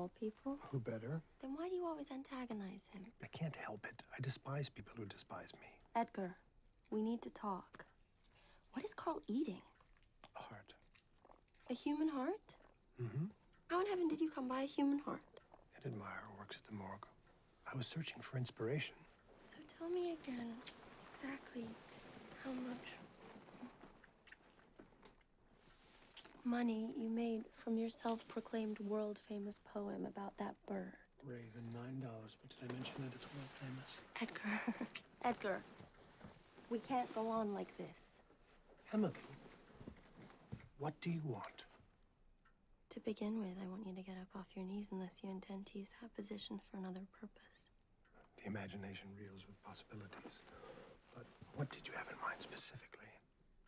all people? Who better? Then why do you always antagonize him? I can't help it. I despise people who despise me. Edgar, we need to talk. What is Carl eating? A heart. A human heart? Mm-hmm. How in heaven did you come by a human heart? Ed Admire works at the morgue. I was searching for inspiration. So tell me again exactly how much money you made from your self-proclaimed world-famous poem about that bird. Raven, $9. But did I mention that it's world famous? Edgar. Edgar. We can't go on like this. Emily, what do you want? To begin with, I want you to get up off your knees unless you intend to use that position for another purpose. The imagination reels with possibilities. But what did you have in mind specifically?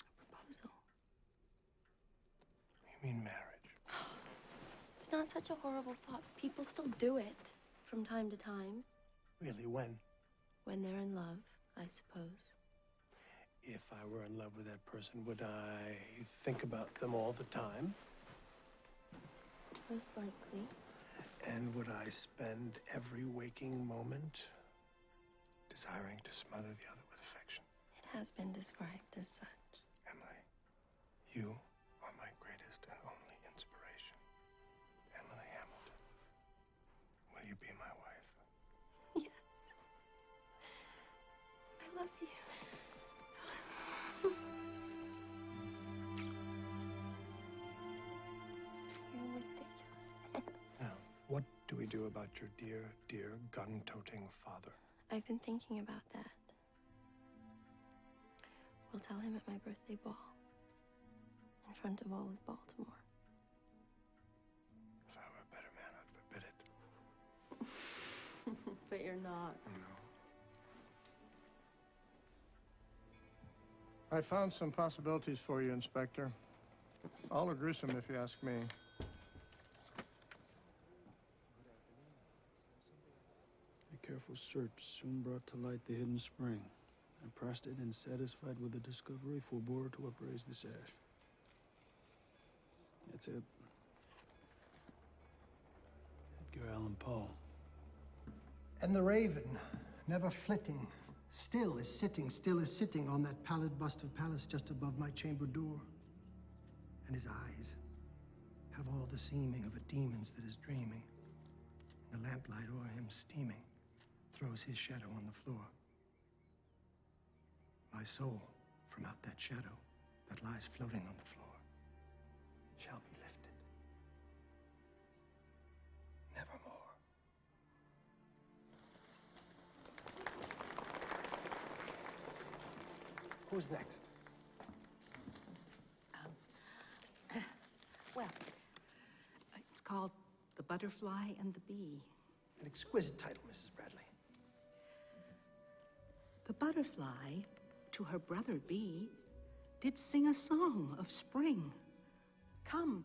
A proposal. You mean marriage? It's not such a horrible thought. People still do it from time to time. Really, when? When they're in love, I suppose. If I were in love with that person, would I think about them all the time? Most likely. And would I spend every waking moment desiring to smother the other with affection? It has been described as such. Emily, you are my greatest and only inspiration. Emily Hamilton. Will you be my wife? Yes. I love you. You're ridiculous. Now, what do we do about your dear, dear gun-toting father? I've been thinking about that. We'll tell him at my birthday ball. In front of all of Baltimore. If I were a better man, I'd forbid it. But you're not. No. I found some possibilities for you, Inspector. All are gruesome, if you ask me. A careful search soon brought to light the hidden spring. I pressed it and, satisfied with the discovery, forbore to upraise the sash. That's it. Edgar Allan Poe. And the raven, never flitting, still is sitting on that pallid bust of Pallas just above my chamber door. And his eyes have all the seeming of a demon's that is dreaming. The lamplight o'er him steaming throws his shadow on the floor. My soul, from out that shadow that lies floating on the floor, shall be lifted. Nevermore. Who's next? Well, it's called The Butterfly and the Bee. An exquisite title, Mrs. Bradley. The butterfly, to her brother bee, did sing a song of spring. Come,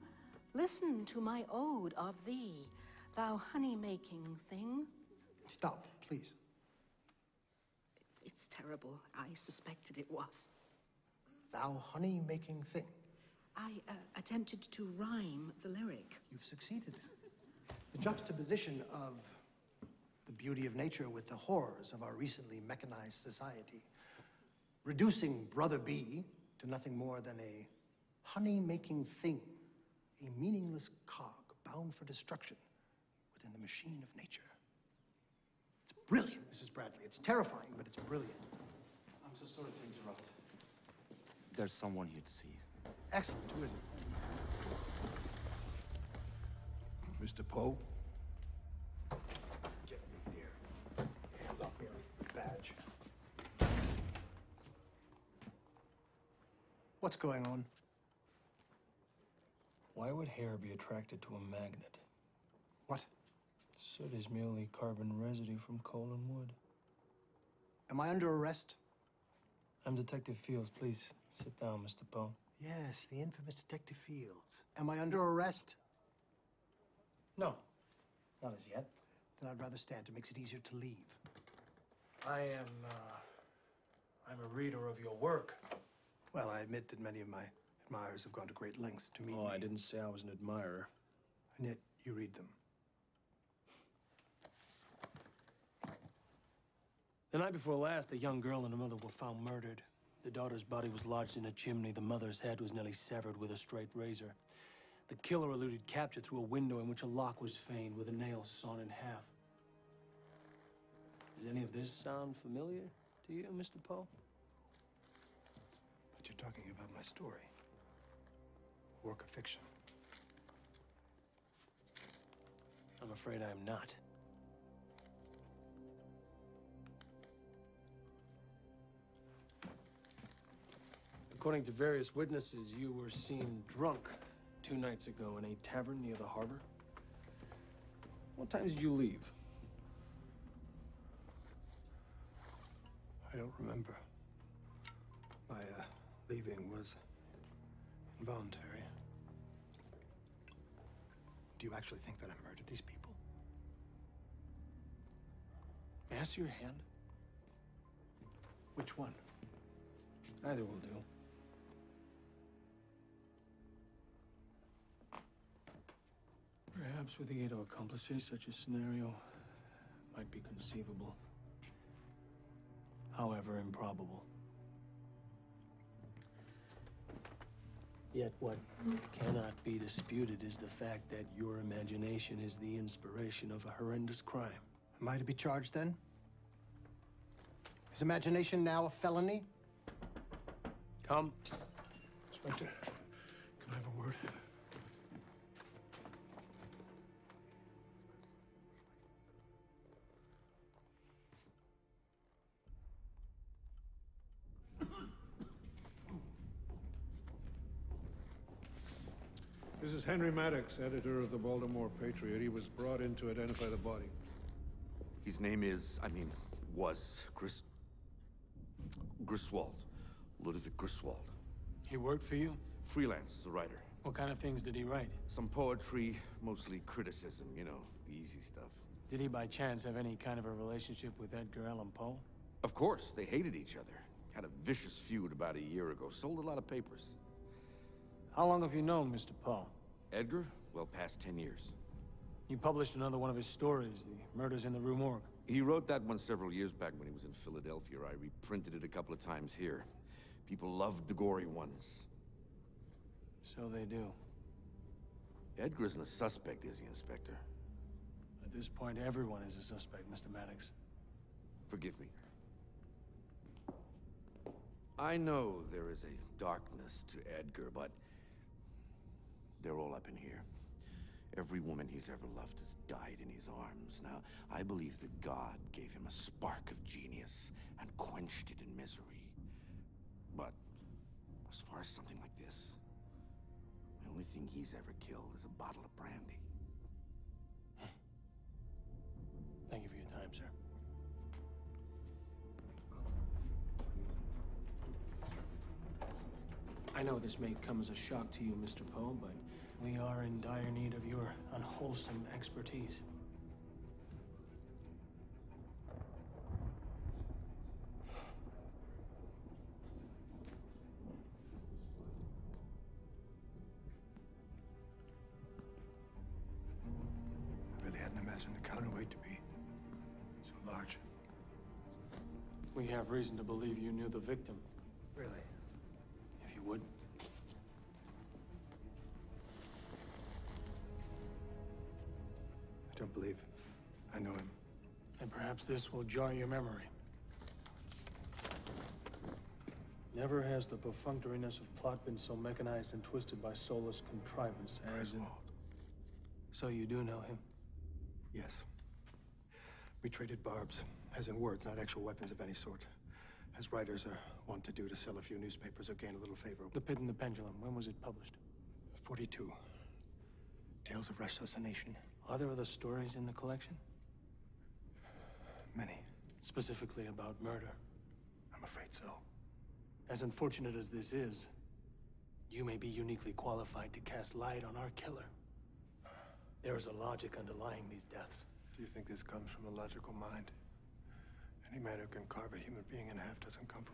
listen to my ode of thee, thou honey-making thing. Stop, please. It's terrible. I suspected it was. Thou honey-making thing. I attempted to rhyme the lyric. You've succeeded. The juxtaposition of the beauty of nature with the horrors of our recently mechanized society, reducing Brother Bee to nothing more than a honey-making thing, a meaningless cog bound for destruction within the machine of nature. It's brilliant, Mrs. Bradley. It's terrifying, but it's brilliant. I'm so sorry to interrupt. There's someone here to see you. Excellent. Who is it? Mr. Poe? Get me here. Hand up here. Badge. What's going on? Why would hair be attracted to a magnet? What? Soot is merely carbon residue from coal and wood. Am I under arrest? I'm Detective Fields. Please sit down, Mr. Poe. Yes, the infamous Detective Fields. Am I under arrest? No, not as yet. Then I'd rather stand. It makes it easier to leave. I'm a reader of your work. Well, I admit that many of my admirers have gone to great lengths to meet me. Oh, I didn't say I was an admirer. And yet, you read them. Night before last, a young girl and her mother were found murdered. The daughter's body was lodged in a chimney. The mother's head was nearly severed with a straight razor. The killer eluded capture through a window in which a lock was feigned with a nail sawn in half. Does any of this sound familiar to you, Mr. Poe? But you're talking about my story. Work of fiction. I'm afraid I'm not. According to various witnesses, you were seen drunk 2 nights ago in a tavern near the harbor. What time did you leave? I don't remember. My leaving was involuntary. Do you actually think that I murdered these people? May I see your hand? Which one? Either will do. Perhaps with the aid of accomplices, such a scenario might be conceivable. However, improbable. Yet what cannot be disputed is the fact that your imagination is the inspiration of a horrendous crime. Am I to be charged then? Is imagination now a felony? Come. Inspector, can I have a word? This is Henry Maddox, editor of the Baltimore Patriot. He was brought in to identify the body. His name is, was Griswold. Ludwig Griswold. He worked for you? Freelance as a writer. What kind of things did he write? Some poetry, mostly criticism, you know, the easy stuff. Did he by chance have any kind of a relationship with Edgar Allan Poe? Of course, they hated each other. Had a vicious feud about a year ago. Sold a lot of papers. How long have you known Mr. Poe? Edgar? Well, past 10 years. You published another one of his stories, The Murders in the Rue Morgue. He wrote that one several years back when he was in Philadelphia. I reprinted it a couple of times here. People loved the gory ones. So they do. Edgar isn't a suspect, is he, Inspector? At this point, everyone is a suspect, Mr. Maddox. Forgive me. I know there is a darkness to Edgar, but they're all up in here. Every woman he's ever loved has died in his arms. Now, I believe that God gave him a spark of genius and quenched it in misery. But as far as something like this, the only thing he's ever killed is a bottle of brandy. Thank you for your time, sir. I know this may come as a shock to you, Mr. Poe, but we are in dire need of your unwholesome expertise. I really hadn't imagined the counterweight to be so large. We have reason to believe you knew the victim. Really? If you would. I don't believe I know him. And perhaps this will jar your memory. Never has the perfunctoriness of plot been so mechanized and twisted by soulless contrivance as in... Griswold. So you do know him? Yes. We traded barbs, as in words, not actual weapons of any sort. As writers are wont to do to sell a few newspapers or gain a little favor. The Pit and the Pendulum, when was it published? 42. Tales of Ratiocination. Are there other stories in the collection? Many. Specifically about murder? I'm afraid so. As unfortunate as this is, you may be uniquely qualified to cast light on our killer. There is a logic underlying these deaths. Do you think this comes from a logical mind? Any man who can carve a human being in half doesn't come from